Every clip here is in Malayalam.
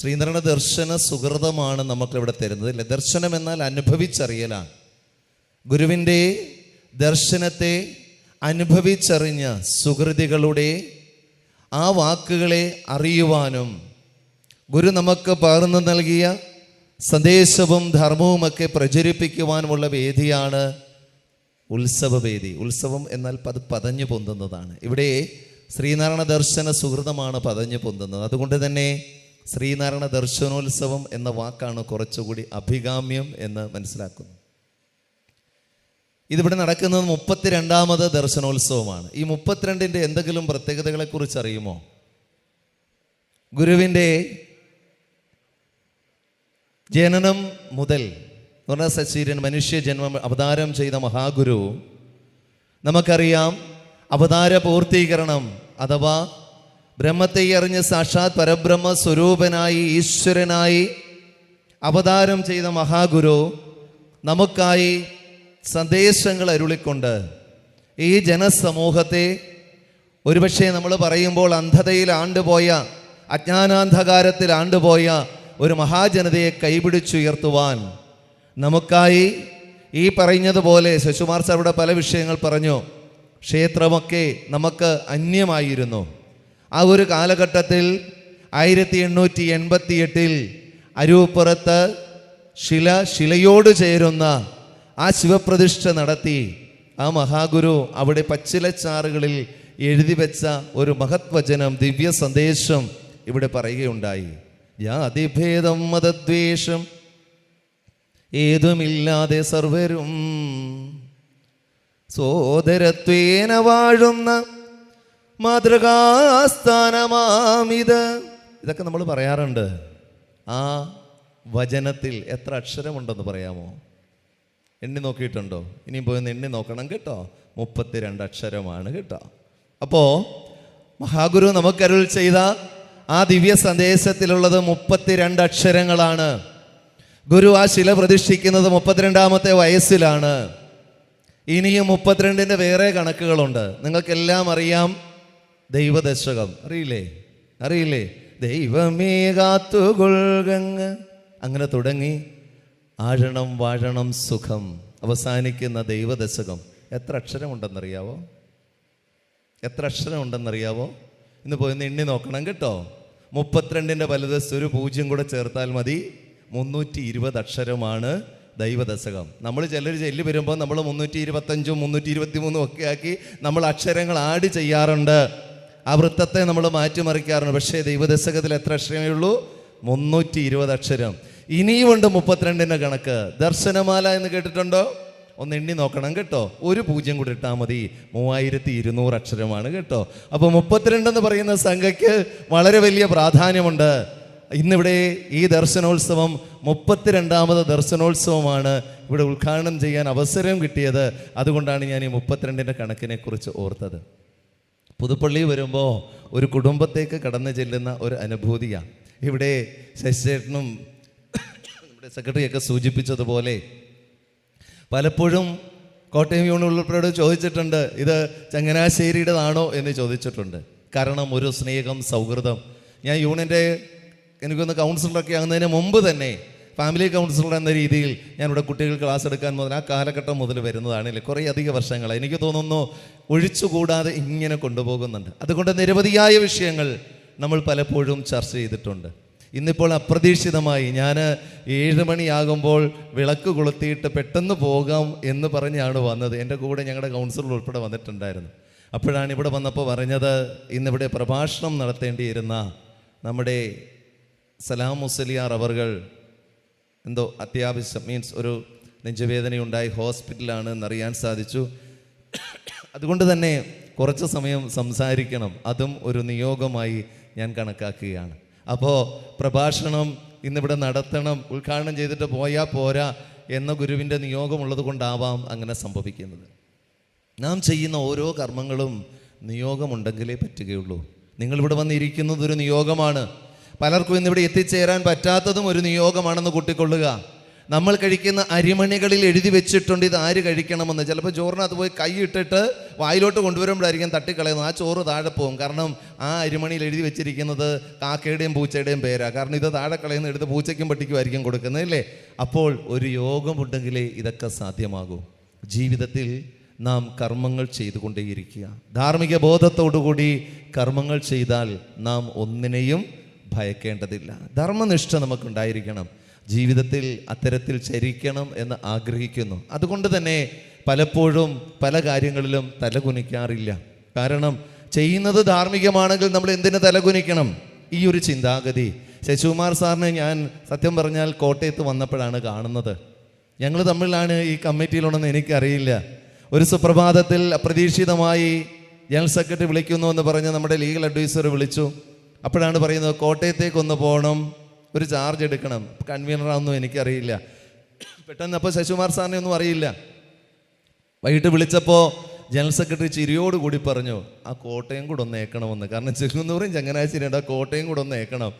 ശ്രീനാരായണ ദർശന സുഹൃതമാണ് നമുക്കിവിടെ തരുന്നത് അല്ലേ? ദർശനം എന്നാൽ അനുഭവിച്ചറിയലാണ്. ഗുരുവിൻ്റെ ദർശനത്തെ അനുഭവിച്ചറിഞ്ഞ സുഹൃതികളുടെ ആ വാക്കുകളെ അറിയുവാനും ഗുരു നമുക്ക് പകർന്നു നൽകിയ സന്ദേശവും ധർമ്മവുമൊക്കെ പ്രചരിപ്പിക്കുവാനുമുള്ള വേദിയാണ് ഉത്സവവേദി. ഉത്സവം എന്നാൽ പതഞ്ഞു പൊന്തുന്നതാണ്. ഇവിടെ ശ്രീനാരായണ ദർശന സുഹൃതമാണ് പതഞ്ഞു പൊന്തുന്നത്. അതുകൊണ്ട് തന്നെ ശ്രീനാരായണ ദർശനോത്സവം എന്ന വാക്കാണ് കുറച്ചുകൂടി അഭികാമ്യം എന്ന് മനസ്സിലാക്കുന്നു. ഇതിവിടെ നടക്കുന്നത് 32ാമത് ദർശനോത്സവമാണ്. ഈ 32ൻ്റെ എന്തെങ്കിലും പ്രത്യേകതകളെ കുറിച്ച് അറിയുമോ? ഗുരുവിൻ്റെ ജനനം മുതൽ എന്ന് പറഞ്ഞാൽ സശരീരൻ മനുഷ്യജന്മം അവതാരം ചെയ്ത മഹാഗുരു, നമുക്കറിയാം, അവതാര പൂർത്തീകരണം അഥവാ ബ്രഹ്മത്തെ അറിഞ്ഞ് സാക്ഷാത് പരബ്രഹ്മ സ്വരൂപനായി ഈശ്വരനായി അവതാരം ചെയ്ത മഹാഗുരു നമുക്കായി സന്ദേശങ്ങൾ അരുളിക്കൊണ്ട് ഈ ജനസമൂഹത്തെ ഒരുപക്ഷെ നമ്മൾ പറയുമ്പോൾ അന്ധതയിൽ ആണ്ടുപോയ, അജ്ഞാനാന്ധകാരത്തിൽ ആണ്ടുപോയ ഒരു മഹാജനതയെ കൈപിടിച്ചുയർത്തുവാൻ നമുക്കായി ഈ പറഞ്ഞതുപോലെ ശശികുമാർ സാറുടെ പല വിഷയങ്ങൾ പറഞ്ഞു. ക്ഷേത്രമൊക്കെ നമുക്ക് അന്യമായിരുന്നു. ആ ഒരു കാലഘട്ടത്തിൽ 1888 അരൂപ്പുറത്ത് ശിലയോട് ചേരുന്ന ആ ശിവപ്രതിഷ്ഠ നടത്തി ആ മഹാഗുരു അവിടെ പച്ചിലച്ചാറുകളിൽ എഴുതി വെച്ച ഒരു മഹത്വചനം, ദിവ്യ സന്ദേശം ഇവിടെ പറയുകയുണ്ടായി. ജാതിഭേദം മതദ്വേഷം ഏതുമില്ലാതെ സർവരും സോദരത്വേന വാഴുന്ന മാതൃകാസ്ഥാനമാമിത്. ഇതൊക്കെ നമ്മൾ പറയാറുണ്ട്. ആ വചനത്തിൽ എത്ര അക്ഷരമുണ്ടെന്ന് പറയാമോ? എണ്ണി നോക്കിയിട്ടുണ്ടോ? ഇനിയും പോയി എണ്ണി നോക്കണം കേട്ടോ. 32 അക്ഷരമാണ് കേട്ടോ. അപ്പോൾ മഹാഗുരു നമുക്കരുൾ ചെയ്ത ആ ദിവ്യ സന്ദേശത്തിലുള്ളത് 32 അക്ഷരങ്ങളാണ്. ഗുരു ആ ശില പ്രതിഷ്ഠിക്കുന്നത് 32ാമത്തെ വയസ്സിലാണ്. ഇനിയും 32ൻ്റെ വേറെ കണക്കുകളുണ്ട്. നിങ്ങൾക്കെല്ലാം അറിയാം. ദൈവദശകം അറിയില്ലേ? ദൈവമേ കാത്തുകൊള്ളുക, അങ്ങനെ തുടങ്ങി ആഴണം വാഴണം സുഖം അവസാനിക്കുന്ന ദൈവദശകം. എത്ര അക്ഷരമുണ്ടെന്നറിയാവോ? ഇന്ന് പോയി എണ്ണി നോക്കണം കേട്ടോ. 32ൻ്റെ വലതുവശത്ത് ഒരു 0 കൂടെ ചേർത്താൽ മതി. 320 അക്ഷരമാണ് ദൈവദശകം. നമ്മൾ ചിലർ ചൊല്ലി വരുമ്പോൾ നമ്മൾ 325ഉം 323ഉം ഒക്കെ ആക്കി നമ്മൾ അക്ഷരങ്ങൾ ആഡ് ചെയ്യാറുണ്ട്. ആ വൃത്തത്തെ നമ്മൾ മാറ്റിമറിക്കാറുണ്ട്. പക്ഷേ ദൈവദശകത്തിൽ എത്ര അക്ഷരമേ ഉള്ളൂ? 320 അക്ഷരം. ഇനിയുമുണ്ട് 32ൻ്റെ കണക്ക്. ദർശനമാല എന്ന് കേട്ടിട്ടുണ്ടോ? ഒന്ന് എണ്ണി നോക്കണം കേട്ടോ. ഒരു 0 കൂടി ഇട്ടാൽ മതി. 3200 അക്ഷരമാണ് കേട്ടോ. അപ്പോൾ 32 എന്ന് പറയുന്ന സംഖ്യയ്ക്ക് വളരെ വലിയ പ്രാധാന്യമുണ്ട്. ഇന്നിവിടെ ഈ ദർശനോത്സവം 32ാമത് ദർശനോത്സവമാണ്. ഇവിടെ ഉദ്ഘാടനം ചെയ്യാൻ അവസരം കിട്ടിയത്. അതുകൊണ്ടാണ് ഞാൻ ഈ 32ൻ്റെ കണക്കിനെ കുറിച്ച് ഓർത്തത്. പുതുപ്പള്ളി വരുമ്പോൾ ഒരു കുടുംബത്തേക്ക് കടന്നു ചെല്ലുന്ന ഒരു അനുഭൂതിയാണ്. ഇവിടെ ശശിചേട്ടനും ഇവിടെ സെക്രട്ടറിയൊക്കെ സൂചിപ്പിച്ചതുപോലെ പലപ്പോഴും കോട്ടയം യൂണിവേഴ്സിറ്റിയോട് ചോദിച്ചിട്ടുണ്ട്, ഇത് ചങ്ങനാശ്ശേരിയുടേതാണോ എന്ന് ചോദിച്ചിട്ടുണ്ട്. കാരണം ഒരു സ്നേഹം, സൗഹൃദം. ഞാൻ യൂണിയൻ്റെ എനിക്കൊന്ന് കൗൺസിലറൊക്കെ ആകുന്നതിന് മുമ്പ് തന്നെ ഫാമിലി കൗൺസിലർ എന്ന രീതിയിൽ ഞാനിവിടെ കുട്ടികൾക്ക് ക്ലാസ് എടുക്കാൻ മുതൽ ആ കാലഘട്ടം മുതൽ വരുന്നതാണല്ലേ, കുറേ അധിക വർഷങ്ങൾ എനിക്ക് തോന്നുന്നു ഒഴിച്ചുകൂടാതെ ഇങ്ങനെ കൊണ്ടുപോകുന്നുണ്ട്. അതുകൊണ്ട് നിരവധിയായ വിഷയങ്ങൾ നമ്മൾ പലപ്പോഴും ചർച്ച ചെയ്തിട്ടുണ്ട്. ഇന്നിപ്പോൾ അപ്രതീക്ഷിതമായി ഞാൻ 7 മണിയാകുമ്പോൾ വിളക്ക് കൊളുത്തിയിട്ട് പെട്ടെന്ന് പോകാം എന്ന് പറഞ്ഞാണ് വന്നത്. എൻ്റെ കൂടെ ഞങ്ങളുടെ കൗൺസിലർ ഉൾപ്പെടെ വന്നിട്ടുണ്ടായിരുന്നു. അപ്പോഴാണ് ഇവിടെ വന്നപ്പോൾ പറഞ്ഞത്, ഇന്നിവിടെ പ്രഭാഷണം നടത്തേണ്ടിയിരുന്ന നമ്മുടെ സലാം മുസ്ലിയാർ അവർകൾ എന്തോ അത്യാവശ്യം ഒരു നെഞ്ചുവേദനയുണ്ടായി ഹോസ്പിറ്റലാണ് എന്നറിയാൻ സാധിച്ചു. അതുകൊണ്ട് തന്നെ കുറച്ച് സമയം സംസാരിക്കണം. അതും ഒരു നിയോഗമായി ഞാൻ കണക്കാക്കുകയാണ്. അപ്പോൾ പ്രഭാഷണം ഇന്നിവിടെ നടത്തണം, ഉദ്ഘാടനം ചെയ്തിട്ട് പോയാൽ പോരാ എന്ന ഗുരുവിൻ്റെ നിയോഗമുള്ളത് കൊണ്ടാവാം അങ്ങനെ സംഭവിക്കുന്നത്. നാം ചെയ്യുന്ന ഓരോ കർമ്മങ്ങളും നിയോഗമുണ്ടെങ്കിലേ പറ്റുകയുള്ളൂ. നിങ്ങളിവിടെ വന്നിരിക്കുന്നത് ഒരു നിയോഗമാണ്. പലർക്കും ഇന്നിവിടെ എത്തിച്ചേരാൻ പറ്റാത്തതും ഒരു നിയോഗമാണെന്ന് കൂട്ടിക്കൊള്ളുക. നമ്മൾ കഴിക്കുന്ന അരിമണികളിൽ എഴുതി വെച്ചിട്ടുണ്ട് ഇത് ആര് കഴിക്കണമെന്ന്. ചിലപ്പോൾ ചോറിനകത്ത് പോയി കൈ ഇട്ടിട്ട് വായിലോട്ട് കൊണ്ടുവരുമ്പോഴായിരിക്കും തട്ടിക്കളയുന്നത്. ആ ചോറ് താഴെ പോകും. കാരണം ആ അരിമണിയിൽ എഴുതി വെച്ചിരിക്കുന്നത് കാക്കയുടെയും പൂച്ചയുടെയും പേരാണ്. കാരണം ഇത് താഴെ കളയുന്ന എടുത്ത് പൂച്ചയ്ക്കും പട്ടിക്കുമായിരിക്കും കൊടുക്കുന്നത്, അല്ലേ? അപ്പോൾ ഒരു യോഗമുണ്ടെങ്കിലേ ഇതൊക്കെ സാധ്യമാകൂ. ജീവിതത്തിൽ നാം കർമ്മങ്ങൾ ചെയ്തുകൊണ്ടേയിരിക്കുക. ധാർമ്മിക ബോധത്തോടുകൂടി കർമ്മങ്ങൾ ചെയ്താൽ നാം ഒന്നിനെയും ഭയക്കേണ്ടതില്ല. ധർമ്മനിഷ്ഠ നമുക്കുണ്ടായിരിക്കണം. ജീവിതത്തിൽ അത്തരത്തിൽ ചരിക്കണം എന്ന് ആഗ്രഹിക്കുന്നു. അതുകൊണ്ട് തന്നെ പലപ്പോഴും പല കാര്യങ്ങളിലും തലകുനിക്കാറില്ല. കാരണം ചെയ്യുന്നത് ധാർമ്മികമാണെങ്കിൽ നമ്മൾ എന്തിനു തലകുനിക്കണം? ഈ ഒരു ചിന്താഗതി ശശികുമാർ സാറിനെ ഞാൻ സത്യം പറഞ്ഞാൽ കോട്ടയത്ത് വന്നപ്പോഴാണ് കാണുന്നത്. ഞങ്ങൾ തമ്മിലാണ് ഈ കമ്മിറ്റിയിലുണ്ടെന്ന് എനിക്കറിയില്ല. ഒരു സുപ്രഭാതത്തിൽ അപ്രതീക്ഷിതമായി ജനറൽ സെക്രട്ടറി വിളിക്കുന്നു എന്ന് പറഞ്ഞ് നമ്മുടെ ലീഗൽ അഡ്വൈസർ വിളിച്ചു. അപ്പോഴാണ് പറയുന്നത് കോട്ടയത്തേക്കൊന്ന് പോകണം, ഒരു ചാർജ് എടുക്കണം. കൺവീനറാണെന്നും എനിക്കറിയില്ല. പെട്ടെന്ന് അപ്പോൾ ശശികുമാർ സാറിനെ ഒന്നും അറിയില്ല. വൈകിട്ട് വിളിച്ചപ്പോൾ ജനറൽ സെക്രട്ടറി ചിരിയോടുകൂടി പറഞ്ഞു, ആ കോട്ടയം കൂടെ ഒന്ന് ഏക്കണമെന്ന്. കാരണം ചെങ്ങന്നൂരും ചങ്ങനാശ്ശേരിയുണ്ട്, ആ കോട്ടയം കൂടെ ഒന്ന് ഏക്കണം.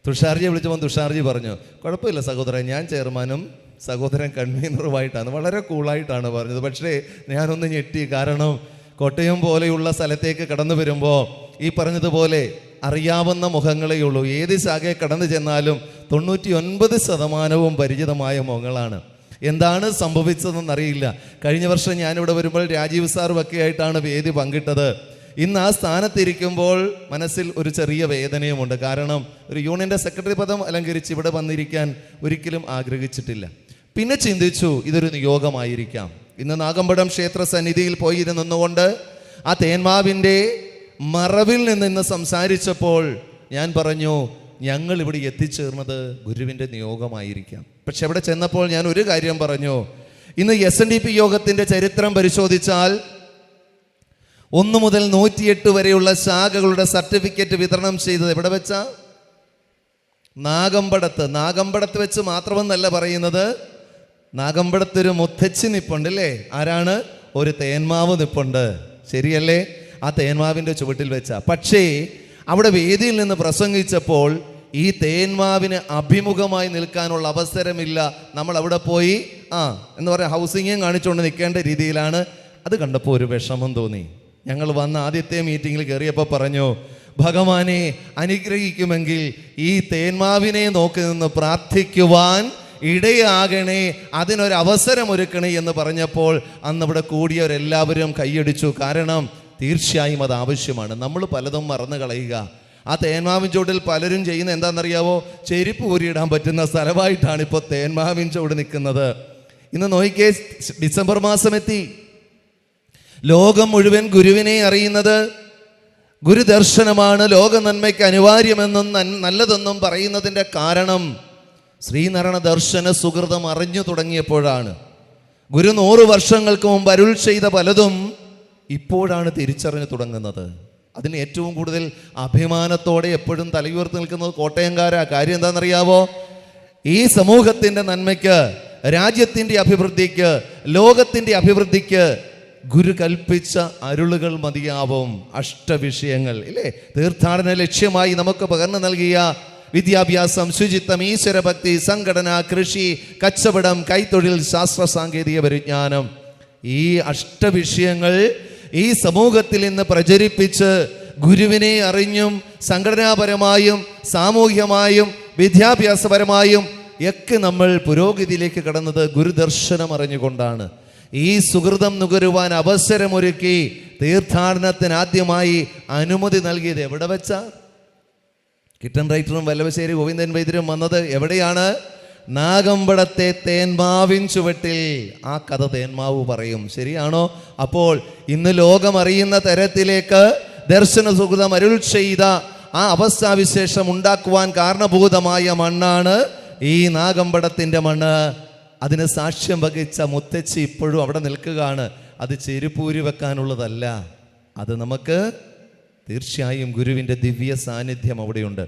തുഷാർജിയെ വിളിച്ചപ്പോൾ തുഷാർജി പറഞ്ഞു, കുഴപ്പമില്ല സഹോദരൻ, ഞാൻ ചെയർമാനും സഹോദരൻ കൺവീനറുമായിട്ടാണ്. വളരെ കൂളായിട്ടാണ് പറഞ്ഞത്. പക്ഷേ ഞാനൊന്ന് ഞെട്ടി. കാരണം കോട്ടയം പോലെയുള്ള സ്ഥലത്തേക്ക് കടന്നു വരുമ്പോൾ ഈ പറഞ്ഞതുപോലെ അറിയാവുന്ന മുഖങ്ങളേ ഉള്ളൂ. ഏത് ശാഖയെ കടന്നു ചെന്നാലും 99% പരിചിതമായ മുഖങ്ങളാണ്. എന്താണ് സംഭവിച്ചതെന്നറിയില്ല. കഴിഞ്ഞ വർഷം ഞാനിവിടെ വരുമ്പോൾ രാജീവ് സാറും ഒക്കെ ആയിട്ടാണ് വേദി പങ്കിട്ടത്. ഇന്ന് ആ സ്ഥാനത്തിരിക്കുമ്പോൾ മനസ്സിൽ ഒരു ചെറിയ വേദനയുമുണ്ട്. കാരണം ഒരു യൂണിയൻ്റെ സെക്രട്ടറി പദം അലങ്കരിച്ച് ഇവിടെ വന്നിരിക്കാൻ ഒരിക്കലും ആഗ്രഹിച്ചിട്ടില്ല. പിന്നെ ചിന്തിച്ചു ഇതൊരു നിയോഗമായിരിക്കാം. ഇന്ന് നാഗമ്പടം ക്ഷേത്ര സന്നിധിയിൽ പോയി നിന്നുകൊണ്ട് ആ തേന്മാവിൻ്റെ മറവിൽ നിന്ന് സംസാരിച്ചപ്പോൾ ഞാൻ പറഞ്ഞു, ഞങ്ങൾ ഇവിടെ എത്തിച്ചേർന്നത് ഗുരുവിൻ്റെ നിയോഗമായിരിക്കാം. പക്ഷെ അവിടെ ചെന്നപ്പോൾ ഞാൻ ഒരു കാര്യം പറഞ്ഞു. ഇന്ന് SNDP യോഗത്തിൻ്റെ ചരിത്രം പരിശോധിച്ചാൽ 1 മുതൽ 108 വരെയുള്ള ശാഖകളുടെ സർട്ടിഫിക്കറ്റ് വിതരണം ചെയ്തത് എവിടെ വെച്ചാ? നാഗമ്പടത്ത് വെച്ച് മാത്രമെന്നല്ല പറയുന്നത്. നാഗമ്പടത്തൊരു മുത്തച്ഛി നിപ്പുണ്ട്, അല്ലേ? ആരാണ്? ഒരു തേന്മാവ് നിപ്പുണ്ട്, ശരിയല്ലേ? ആ തേന്മാവിൻ്റെ ചുവട്ടിൽ വെച്ച. പക്ഷേ അവിടെ വേദിയിൽ നിന്ന് പ്രസംഗിച്ചപ്പോൾ ഈ തേന്മാവിന് അഭിമുഖമായി നിൽക്കാനുള്ള അവസരമില്ല. നമ്മൾ അവിടെ പോയി എന്ന് പറയാം ഹൗസിങ്ങും കാണിച്ചുകൊണ്ട് നിൽക്കേണ്ട രീതിയിലാണ്. അത് കണ്ടപ്പോൾ ഒരു വിഷമം തോന്നി. ഞങ്ങൾ വന്ന ആദ്യത്തെ മീറ്റിങ്ങിൽ കയറിയപ്പോൾ പറഞ്ഞു, ഭഗവാനെ അനുഗ്രഹിക്കുമെങ്കിൽ ഈ തേന്മാവിനെ നോക്കി നിന്ന് പ്രാർത്ഥിക്കുവാൻ ഇടയാകണേ, അതിനൊരവസരം ഒരുക്കണേ എന്ന് പറഞ്ഞപ്പോൾ അന്ന് ഇവിടെ കൂടിയവരെല്ലാവരും കൈയടിച്ചു. കാരണം തീർച്ചയായും അത് ആവശ്യമാണ്. നമ്മൾ പലതും മറന്നു കളയുക. ആ തേന്മാവിൻ ചുവട്ടിൽ പലരും ചെയ്യുന്ന എന്താണെന്നറിയാവോ? ചെരുപ്പ് ഊരിയിടാൻ പറ്റുന്ന സ്ഥലമായിട്ടാണ് ഇപ്പോൾ തേന്മാവിൻ ചുവട് നിൽക്കുന്നത്. ഇന്ന് നോക്കിക്കേ, ഡിസംബർ മാസം എത്തി. ലോകം മുഴുവൻ ഗുരുവിനെ അറിയുന്നത് ഗുരുദർശനമാണ് ലോക നന്മയ്ക്ക് അനിവാര്യമെന്നും നല്ലതെന്നും പറയുന്നതിൻ്റെ കാരണം ശ്രീനാരായണ ദർശന സുഹൃതം അറിഞ്ഞു തുടങ്ങിയപ്പോഴാണ്. ഗുരു 100 വർഷങ്ങൾക്ക് മുമ്പ് അരുൾ ചെയ്ത പലതും ഇപ്പോഴാണ് തിരിച്ചറിഞ്ഞു തുടങ്ങുന്നത്. അതിന് ഏറ്റവും കൂടുതൽ അഭിമാനത്തോടെ എപ്പോഴും തലയുയർത്തി നിൽക്കുന്നത് കോട്ടയംകാരാ. കാര്യം എന്താണെന്നറിയാവോ? ഈ സമൂഹത്തിൻ്റെ നന്മയ്ക്ക്, രാജ്യത്തിൻ്റെ അഭിവൃദ്ധിക്ക്, ലോകത്തിൻ്റെ അഭിവൃദ്ധിക്ക് ഗുരു കൽപ്പിച്ച അരുളുകൾ മതിയാവും. അഷ്ടവിഷയങ്ങൾ ഇല്ലേ? തീർത്ഥാടന ലക്ഷ്യമായി നമുക്ക് പകർന്നു നൽകിയ വിദ്യാഭ്യാസം, ശുചിത്വം, ഈശ്വരഭക്തി, സംഘടന, കൃഷി, കച്ചവടം, കൈത്തൊഴിൽ, ശാസ്ത്ര സാങ്കേതിക പരിജ്ഞാനം, ഈ അഷ്ടവിഷയങ്ങൾ ഈ സമൂഹത്തിൽ നിന്ന് പ്രചരിപ്പിച്ച് ഗുരുവിനെ അറിഞ്ഞും സംഘടനാപരമായും സാമൂഹ്യമായും വിദ്യാഭ്യാസപരമായും ഒക്കെ നമ്മൾ പുരോഗതിയിലേക്ക് കടന്നത് ഗുരുദർശനം അറിഞ്ഞുകൊണ്ടാണ്. ഈ സുഹൃതം നുകരുവാൻ അവസരമൊരുക്കി തീർത്ഥാടനത്തിന് ആദ്യമായി അനുമതി നൽകിയത് എവിടെ വെച്ചാ? കിട്ടൻ റൈറ്ററും വല്ലഭശ്ശേരി ഗോവിന്ദൻ വൈദ്യരും വന്നത് എവിടെയാണ്? നാഗമ്പടത്തെ തേന്മാവിൻ ചുവട്ടിൽ. ആ കഥ തേന്മാവ് പറയും, ശരിയാണോ? അപ്പോൾ ഇന്ന് ലോകം അറിയുന്ന തരത്തിലേക്ക് ദർശന സുഹൃതം അരുൾ ചെയ്ത ആ അവസ്ഥാവിശേഷം ഉണ്ടാക്കുവാൻ കാരണഭൂതമായ മണ്ണാണ് ഈ നാഗമ്പടത്തിൻ്റെ മണ്ണ്. അതിന് സാക്ഷ്യം വഹിച്ച മുത്തച്ഛി ഇപ്പോഴും അവിടെ നിൽക്കുകയാണ്. അത് ചെരുപ്പൂരി വെക്കാനുള്ളതല്ല, അത് നമുക്ക് തീർച്ചയായും ഗുരുവിൻ്റെ ദിവ്യ സാന്നിധ്യം അവിടെയുണ്ട്.